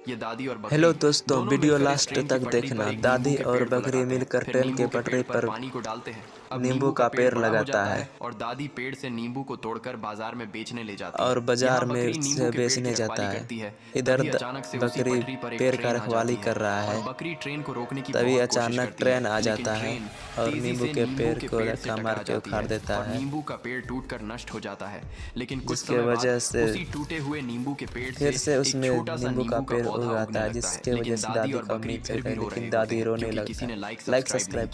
ये दादी और हेलो बकरी दोस्तों, दोनों वीडियो मिलकर एक लास्ट ट्रेन की तक पटरी देखना। पर एक नींबू दादी के और पेड़ को बकरी लगाते हैं। मिलकर फिर ट्रेन नींबू के के पेड़ पटरी पर पर पानी को डालते हैं। अब नींबू नींबू का का पेड़ पेड़ बड़ा हो लगाता जाता है है और दादी पेड़ से नींबू को तोड़कर बाजार में बेचने ले जाती और है। बाजार यहाँ में बकरी नींबू से के पेड़ की बेचने रखवाली जाता है। करती है। इधर तभी अचानक से उसी बकरी पटरी पर एक पेड़ का ट्रेन आ रखवाली जाती कर है रहा और है। बकरी ट्रेन को रोकने की तभी बहुत कोशिश अचानक करती है, ट्रेन आ लेकिन जाता है ट्रेन और तेजी नींबू से के नींबू पेड़ के को पेड़ से धक्का मार टकरा के जाती उखाड़ है देता और है, नींबू का पेड़ टूटकर नष्ट हो जाता है। लेकिन कुछ जिसके समय बाद वजह से उसी टूटे हुए नींबू के पेड़ से फिर से एक उसमें छोटा सा नींबू का नींबू का पेड़ पौधा उग आता उगने है, लगता है। जिसके वजह लेकिन से दादी दादी और को बकरी उम्मीद फिर जगता भी है, रो रहे लेकिन होते दादी हैं रोने क्योंकि लगता किसी है। ने लाइक लाइक सब्सक्राइब नहीं सब्सक्राइब